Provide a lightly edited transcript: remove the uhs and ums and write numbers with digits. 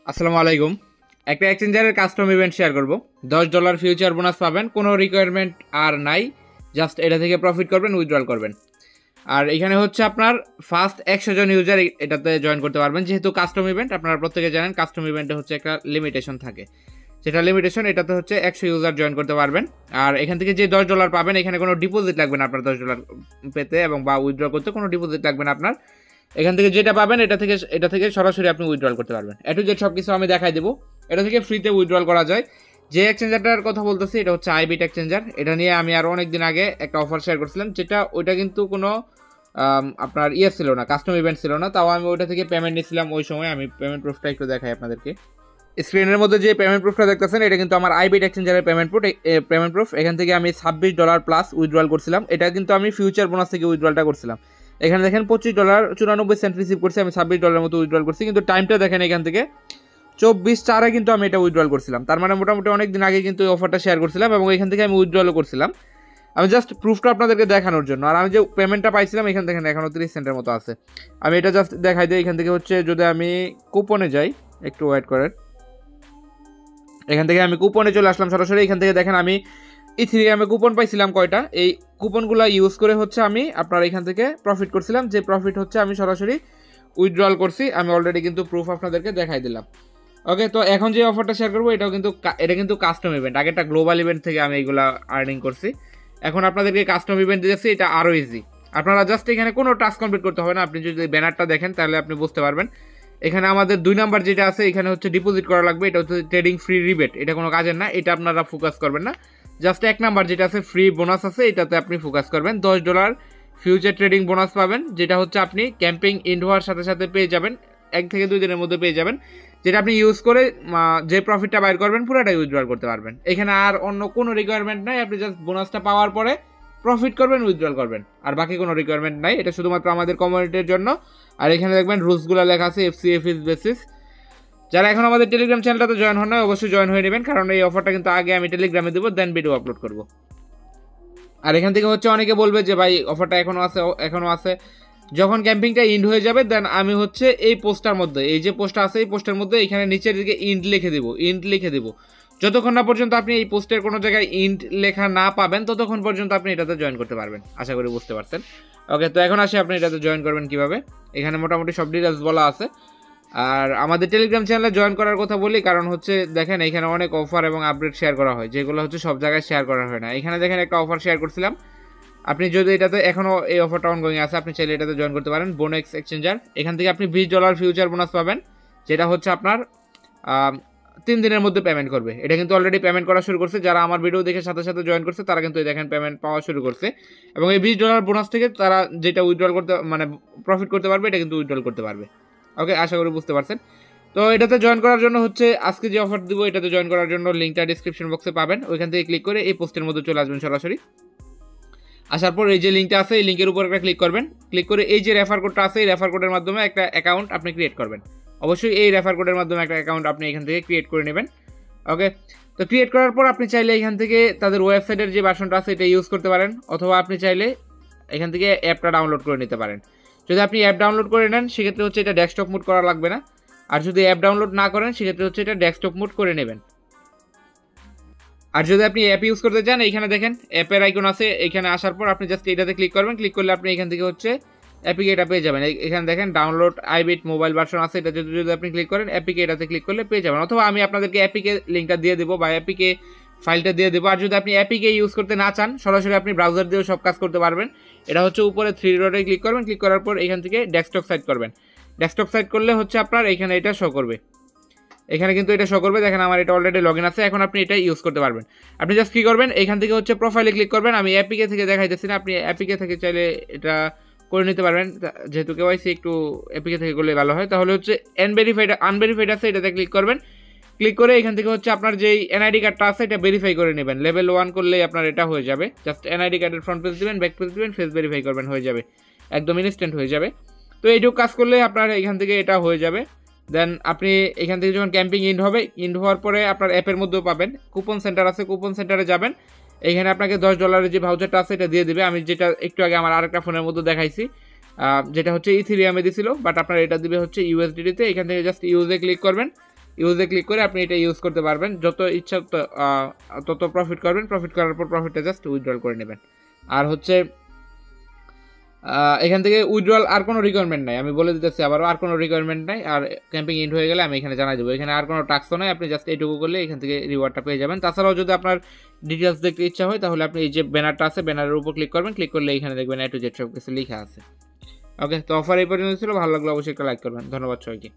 আসসালামু আলাইকুম। একটা এক্সচেঞ্জারের কাস্টম ইভেন্ট শেয়ার করব। $10 ফিউচার বোনাস পাবেন, কোনো রিকোয়ারমেন্ট আর নাই, জাস্ট এটা থেকে প্রফিট করবেন, উইথড্রল করবেন। আর এখানে হচ্ছে আপনার ফার্স্ট 100 জন ইউজার এটাতে জয়েন করতে পারবেন। যেহেতু কাস্টম ইভেন্ট, আপনারা প্রত্যেকে জানেন কাস্টম ইভেন্টে হচ্ছে একটা লিমিটেশন থাকে, যেটা লিমিটেশন এটাতে হচ্ছে 100 ইউজার জয়েন করতে পারবেন। আর এখান থেকে যে $10 পাবেন, এখানে কোনো ডিপোজিট লাগবে না আপনার $10 পেতে এবং বা উইথড্র করতে কোনো ডিপোজিট লাগবে না আপনার। এখান থেকে যেটা পাবেন এটা থেকে সরাসরি আপনি উইথড্রল করতে পারবেন। টু জেড সব কিছু আমি দেখাই দেবো। এটা থেকে ফ্রিতে উইথড্রল করা যায়। যে এক্সচেঞ্জারটার কথা বলতেছি এটা হচ্ছে আইবিট এক্সচেঞ্জার। এটা নিয়ে আমি আরও অনেক দিন আগে একটা অফার শেয়ার করছিলাম, ওইটা কিন্তু কোনো আপনার ছিল না, কাস্টম ইভেন্ট ছিল না। তাও আমি ওইটা থেকে পেমেন্ট নিয়েছিলাম ওই সময়। আমি পেমেন্ট প্রুফটা একটু দেখাই আপনাদেরকে। স্ক্রিনের মধ্যে যে পেমেন্ট প্রুফটা দেখতেছেন, এটা কিন্তু আমার আইবিট এক্সচেঞ্জারের পেমেন্ট প্রুফ। এখান থেকে আমি $26 প্লাস উইথড্রল করছিলাম। এটা কিন্তু আমি ফিউচার বোনাস থেকে উইথড্রলটা করছিলাম। এখানে দেখেন $25.94 রিসিভ করছি, আমি $26 মতো উইথড্রল করছি। কিন্তু টাইমটা দেখেন, এখান থেকে 24/4 কিন্তু আমি এটা উইথড্রল করছিলাম। তার মানে মোটামুটি অনেক দিন আগে কিন্তু এই অফারটা শেয়ার করছিলাম এবং এখান থেকে আমি উইথড্রলও করছিলাম। আমি জাস্ট প্রুফটা আপনাদেরকে দেখানোর জন্য। আর আমি যে পেমেন্টটা পাইছিলাম, এখান থেকে এখনও 30 সেন্টের মতো আছে। আমি এটা জাস্ট দেখাই দিই। এখান থেকে হচ্ছে যদি আমি কুপনে যাই, একটু ওয়েট করেন। এখান থেকে আমি কুপনে চলে আসলাম সরাসরি। এখান থেকে দেখেন আমি ইথেরিয়ামে কুপন পাইছিলাম কয়টা। এই কুপনগুলো ইউজ করে হচ্ছে আমি আপনার এখান থেকে প্রফিট করছিলাম। যে প্রফিট হচ্ছে আমি সরাসরি উইথড্রল করছি। আমি অলরেডি কিন্তু প্রুফ আপনাদেরকে দেখাই দিলাম। ওকে, তো এখন যে অফারটা শেয়ার করবো এটা কিন্তু কাস্টম ইভেন্ট। আগেটা গ্লোবাল ইভেন্ট থেকে আমি এইগুলা আর্নিং করছি। এখন আপনাদেরকে কাস্টম ইভেন্ট দিয়েছি, এটা আরও ইজি। আপনারা জাস্ট এখানে কোনো টাস্ক কমপ্লিট করতে হবে না। আপনি যদি ব্যানারটা দেখেন তাহলে আপনি বুঝতে পারবেন। এখানে আমাদের 2 নাম্বার যেটা আছে, এখানে হচ্ছে ডিপোজিট করা লাগবে। এটা হচ্ছে ট্রেডিং ফ্রি রিবেট, এটা কোনো কাজের না, এটা আপনারা ফোকাস করবেন না। জাস্ট 1 নাম্বার যেটা আছে ফ্রি বোনাস আছে, এটাতে আপনি ফোকাস করবেন। $10 ফিউচার ট্রেডিং বোনাস পাবেন, যেটা হচ্ছে আপনি ক্যাম্পিং ইন্ড হওয়ার সাথে সাথে পেয়ে যাবেন। 1 থেকে 2 দিনের মধ্যে পেয়ে যাবেন, যেটা আপনি ইউজ করে যে প্রফিটটা বাইর করবেন পুরোটাই উইথড্রল করতে পারবেন। এখানে আর অন্য কোনো রিকোয়ারমেন্ট নাই। আপনি জাস্ট বোনাসটা পাওয়ার পরে প্রফিট করবেন, উইথড্রল করবেন, আর বাকি কোনো রিকোয়ারমেন্ট নাই। এটা শুধুমাত্র আমাদের কমিউনিটির জন্য। আর এখানে দেখবেন রুলসগুলো লেখা আছে FCFS বেসিস। যারা এখন আমাদের টেলিগ্রাম চ্যানেলটাতে জয়েন হন না, অবশ্যই জয়েন হয়ে নেবেন, কারণ এই অফারটা কিন্তু আগে আমি টেলিগ্রামে দেবো, দেন ভিডিও আপলোড করব। আর এখান থেকে হচ্ছে অনেকে বলবে যে ভাই অফারটা এখনও আছে। যখন ক্যাম্পিংটা ইন্ড হয়ে যাবে, দেন আমি হচ্ছে এই পোস্টটার মধ্যে, এই যে পোস্টটা আছে এই পোস্টের মধ্যে এখানে নিচের দিকে ইন্ড লিখে দেবো। যতক্ষণ না পর্যন্ত আপনি এই পোস্টের কোনো জায়গায় ইন্ড লেখা না পাবেন, ততক্ষণ পর্যন্ত আপনি এটাতে জয়েন করতে পারবেন। আশা করি বুঝতে পারছেন। ওকে, তো এখন আসি আপনি এটাতে জয়েন করবেন কিভাবে। এখানে মোটামুটি সব ডিটেলস বলা আছে। আর আমাদের টেলিগ্রাম চ্যানেলে জয়েন করার কথা বলি, কারণ হচ্ছে দেখেন এখানে অনেক অফার এবং আপডেট শেয়ার করা হয়, যেগুলো হচ্ছে সব জায়গায় শেয়ার করা হয় না। এখানে দেখেন একটা অফার শেয়ার করছিলাম। আপনি যদি এটাতে এখনও এই অফারটা অনগোয়িং আছে, আপনি চাইলে এটাতে জয়েন করতে পারেন। বোনেক্স এক্সচেঞ্জার, এখান থেকে আপনি $20 ফিউচার বোনাস পাবেন, যেটা হচ্ছে আপনার 3 দিনের মধ্যে পেমেন্ট করবে। এটা কিন্তু অলরেডি পেমেন্ট করা শুরু করছে। যারা আমার ভিডিও দেখে সাথে সাথে জয়েন করছে, তারা কিন্তু দেখেন পেমেন্ট পাওয়া শুরু করছে। এবং এই $20 বোনাস থেকে তারা যেটা উইথড্রল করতে মানে প্রফিট করতে পারবে, এটা কিন্তু উইথড্রল করতে পারবে। ওকে, আশা করি বুঝতে পারছেন। তো এটাতে জয়েন করার জন্য হচ্ছে আজকে যে অফার দিব, এটাতে জয়েন করার জন্য লিঙ্কটা ডিসক্রিপশন বক্সে পাবেন। ওইখান থেকে ক্লিক করে এই পোস্টের মধ্যে চলে আসবেন সরাসরি। আসার পর এই যে লিঙ্কটা আছে, এই লিঙ্কের উপর একটা ক্লিক করবেন। ক্লিক করে এই যে রেফার কোডটা আছে, এই রেফার কোডের মাধ্যমে একটা অ্যাকাউন্ট আপনি ক্রিয়েট করবেন। অবশ্যই এই রেফার কোডের মাধ্যমে একটা অ্যাকাউন্ট আপনি এখান থেকে ক্রিয়েট করে নেবেন। ওকে, তো ক্রিয়েট করার পর আপনি চাইলে এখান থেকে তাদের ওয়েবসাইটের যে ভার্সনটা আছে এটা ইউজ করতে পারেন, অথবা আপনি চাইলে এখান থেকে অ্যাপটা ডাউনলোড করে নিতে পারেন। যদি আপনি অ্যাপ ডাউনলোড করে নেন, সেক্ষেত্রে হচ্ছে এটা ডেস্কটপ মোড করা লাগবে না। আর যদি অ্যাপ ডাউনলোড না করেন, সেক্ষেত্রে হচ্ছে এটা ডেস্কটপ মোড করে নেবেন। আর যদি আপনি অ্যাপ ইউজ করতে চান, এখানে দেখেন অ্যাপের আইকন আছে। এখানে আসার পর আপনি জাস্ট এটাতে ক্লিক করবেন। ক্লিক করলে আপনি এখান থেকে হচ্ছে অ্যাপিকে এটা পেয়ে যাবেন। এখানে দেখেন ডাউনলোড আইবিট মোবাইল ভার্সন আছে, এটা যদি আপনি ক্লিক করেন, অ্যাপিকে এটাতে ক্লিক করলে পেয়ে যাবেন। অথবা আমি আপনাদেরকে অ্যাপিকে লিঙ্কটা দিয়ে দেবো বা অ্যাপিকে ফাইলটা দিয়ে দেবো। আর যদি আপনি অ্যাপিকে ইউজ করতে না চান, সরাসরি আপনি ব্রাউজার দিয়েও সব কাজ করতে পারবেন। এটা হচ্ছে উপরে 3 ডটে ক্লিক করবেন। ক্লিক করার পর এখান থেকে ডেস্কটপ সাইট করবেন। ডেস্কটপ সাইট করলে হচ্ছে আপনার এখানে এটা শো করবে। এখানে কিন্তু এটা শো করবে, দেখেন আমার এটা অলরেডি লগ ইন আছে। এখন আপনি এটা ইউজ করতে পারবেন। আপনি জাস্ট কী করবেন, এখান থেকে হচ্ছে প্রোফাইলে ক্লিক করবেন। আমি অ্যাপিকে থেকে দেখাইতেছি না, আপনি অ্যাপিকে থেকে চাইলে এটা করে নিতে পারবেন। যেহেতু কেওয়াইসি একটু অ্যাপিকে থেকে করলে ভালো হয়। তাহলে হচ্ছে আনভেরিফাইড আছে, এটাতে ক্লিক করবেন। ক্লিক করে এখান থেকে হচ্ছে আপনার যেই এনআইডি কার্ডটা আছে এটা ভেরিফাই করে নেবেন। লেভেল 1 করলেই আপনার এটা হয়ে যাবে। জাস্ট এনআইডি কার্ডের ফ্রন্ট পেজ দেবেন, ব্যাক পেজ দেবেন, ফেস ভেরিফাই করবেন, হয়ে যাবে। একদম ইনস্ট্যান্ট হয়ে যাবে। তো এইটুকু কাজ করলে আপনার এখান থেকে এটা হয়ে যাবে। দেন আপনি এখান থেকে যখন ক্যাম্পিং ইন্ড হওয়ার পরে আপনার অ্যাপের মধ্যেও পাবেন কুপন সেন্টার আছে, কুপন সেন্টারে যাবেন। এখানে আপনাকে $10 যে ভাউচারটা আছে এটা দিয়ে দিবে। আমি যেটা একটু আগে আমার আরেকটা ফোনের মধ্যে দেখাইছি, যেটা হচ্ছে ইথেরিয়ামে দিছিল, বাট আপনার এটা দিবে হচ্ছে ইউএসডিতে। এখান থেকে জাস্ট ইউজে ক্লিক করবেন। ইউজে ক্লিক করে আপনি এটা ইউজ করতে পারবেন, যত ইচ্ছা তত প্রফিট করবেন, প্রফিট করার পর প্রফিটটা জাস্ট উইথড্রল করে নেবেন। আর হচ্ছে এখান থেকে উইথড্রল আর কোনো রিকোয়ারমেন্ট নাই, আমি বলে দিতেছি আবারও, আর কোনো রিকোয়ারমেন্ট নাই। আর ক্যাম্পিং ইন্ড হয়ে গেলে আমি এখানে জানাই দেবো, এখানে আর কোনো টাস্কও নাই, আপনি জাস্ট এইটুকু করলে এখান থেকে রিওয়ার্ডটা পেয়ে যাবেন। তাছাড়াও যদি আপনার ডিটেলস দেখতে ইচ্ছা হয় তাহলে আপনি এই যে ব্যানারটা আছে, ব্যানারের উপর ক্লিক করবেন, ক্লিক করলে এখানে দেখবেন A to Z সব কিছু লেখা আছে। ওকে, তো অফার এই পর্যন্ত ছিল, ভালো লাগলো অবশ্যই একটা লাইক করবেন। ধন্যবাদ সবাইকে।